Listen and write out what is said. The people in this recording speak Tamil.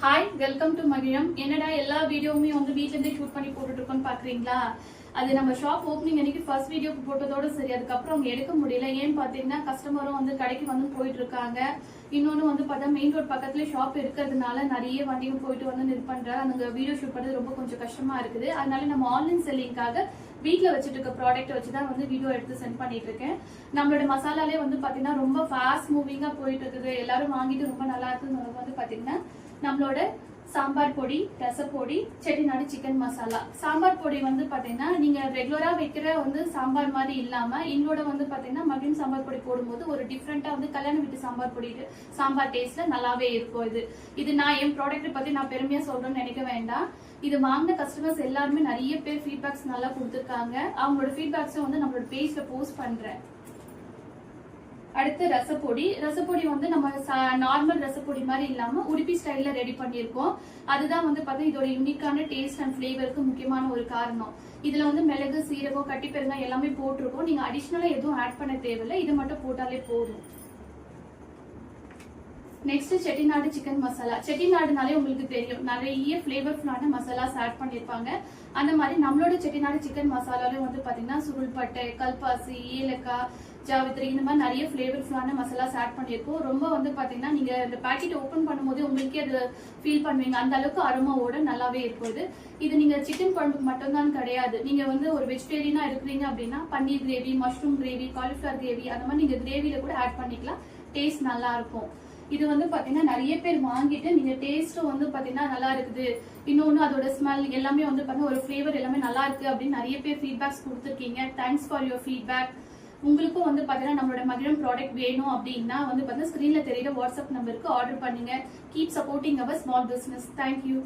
ஹாய் வெல்கம் டு மகிழம். என்னடா எல்லா வீடியோவுமே வந்து வீட்ல இருந்தே ஷூட் பண்ணி போட்டுட்டு இருக்கோம்னு பாக்குறீங்களா? அது நம்ம ஷாப் ஓப்பனிங் அன்னைக்கு ஃபர்ஸ்ட் வீடியோ போட்டதோட சரி. அதுக்கப்புறம் அவங்க எடுக்க முடியல. ஏன்னு பாத்தீங்கன்னா கஸ்டமரும் வந்து கடைக்கு வந்து போயிட்டு இருக்காங்க. இன்னொன்னு வந்து பார்த்தா மெயின் ரோட் பக்கத்துல ஷாப் இருக்கிறதுனால நிறைய வண்டியும் போயிட்டு வந்து நிற்பண்றாரு. அந்த வீடியோ ஷூட் பண்ணது ரொம்ப கொஞ்சம் கஷ்டமா இருக்குது. அதனால நம்ம ஆன்லைன் செல்லிங்காக வீட்டில் வச்சுட்டு இருக்க ப்ராடக்ட் வச்சு தான் வந்து வீடியோ எடுத்து சென்ட் பண்ணிட்டு இருக்கேன். நம்மளோட மசாலாலே வந்து பாத்தீங்கன்னா ரொம்ப ஃபாஸ்ட் மூவிங்கா போயிட்டு இருக்குது. எல்லாரும் வாங்கிட்டு ரொம்ப நல்லா இருக்குன்னு வந்து பாத்தீங்கன்னா நம்மளோட சாம்பார் பொடி, ரசப்பொடி, செட்டிநாடு சிக்கன் மசாலா. சாம்பார் பொடி வந்து பாத்தீங்கன்னா நீங்க ரெகுலரா வைக்கிற வந்து சாம்பார் மாதிரி இல்லாம எங்களோட வந்து பாத்தீங்கன்னா மகிழ் சாம்பார் பொடி போடும்போது ஒரு டிஃப்ரெண்டா வந்து கல்யாண வீட்டு சாம்பார் பொடி சாம்பார் டேஸ்ட்ல நல்லாவே இருக்கும். இது நான் என் ப்ராடக்ட் பத்தி நான் பெருமையா சொல்றேன்னு நினைக்க வேண்டாம். இது வாங்கின கஸ்டமர்ஸ் எல்லாருமே நிறைய பேர் ஃபீட்பேக்ஸ் நல்லா கொடுத்துருக்காங்க. அவங்களோட ஃபீட்பேக்ஸும் வந்து நம்மளோட பேஜ்ல போஸ்ட் பண்றேன். அடுத்து ரசப்பொடி வந்து நம்ம நார்மல் ரசப்பொடி மாதிரி இல்லாம உடுப்பி ஸ்டைல்ல ரெடி பண்ணிருக்கோம். அதுதான் வந்து பார்த்தா இதோட யூனிக்கான டேஸ்ட் அண்ட் ஃபிளேவருக்கு முக்கியமான ஒரு காரணம். இதுல வந்து மிளகு, சீரகம், கட்டி பெருங்காயம் எல்லாமே போட்டிருக்கோம். நீங்க அடிஷனலா எதுவும் ஆட் பண்ண தேவையில்லை. இது மட்டும் போட்டாலே போதும். Next Chettinad chicken masala. செட்டிநாடுனாலே உங்களுக்கு தெரியும் நிறைய ஃபிளேவர்ஃபுல்லான மசாலாஸ் ஆட் பண்ணிருப்பாங்க. அந்த மாதிரி நம்மளோட செட்டிநாடு சிக்கன் மசாலாலும் வந்து பாத்தீங்கன்னா சுருள்பட்டை, கல்பாசி, ஏலக்காய், ஜாவித்ரி இந்த மாதிரி நிறைய ஃபிளேவர்ஃபுல்லான மசாலாஸ் ஆட் பண்ணிருக்கோம். ரொம்ப வந்து பாத்தீங்கன்னா நீங்க இந்த பாக்கெட் ஓபன் பண்ணும்போது உங்களுக்கே அது ஃபீல் பண்ணுவீங்க. அந்த அளவுக்கு அரோமாவோட நல்லாவே இருக்கும். இது நீங்க சிக்கன் குழம்புக்கு மட்டும்தான் கிடையாது. நீங்க வந்து ஒரு வெஜிடேரியனா இருக்கிறீங்க அப்படின்னா paneer gravy, mushroom gravy, cauliflower gravy அந்த மாதிரி நீங்க கிரேவில கூட ஆட் பண்ணிக்கலாம். டேஸ்ட் நல்லா இருக்கும். இது வந்து பாத்தீங்கன்னா நிறைய பேர் வாங்கிட்டு நீங்க டேஸ்டும் வந்து பாத்தீங்கன்னா நல்லா இருக்குது, இன்னொன்னு அதோட ஸ்மெல் எல்லாமே வந்து பாத்தீங்கன்னா ஒரு ஃபிளேவர் எல்லாமே நல்லா இருக்கு அப்படின்னு நிறைய பேர் ஃபீட்பேக்ஸ் கொடுத்துருக்கீங்க. Thanks for your feedback. உங்களுக்கும் வந்து பாத்தீங்கன்னா நம்மளோட மகிழம் ப்ராடக்ட் வேணும் அப்படின்னா வந்து பாத்தீங்கன்னா ஸ்கிரீன்ல தெரியுற வாட்ஸ்அப் நம்பருக்கு ஆர்டர் பண்ணுங்க. Keep supporting our small business. Thank you.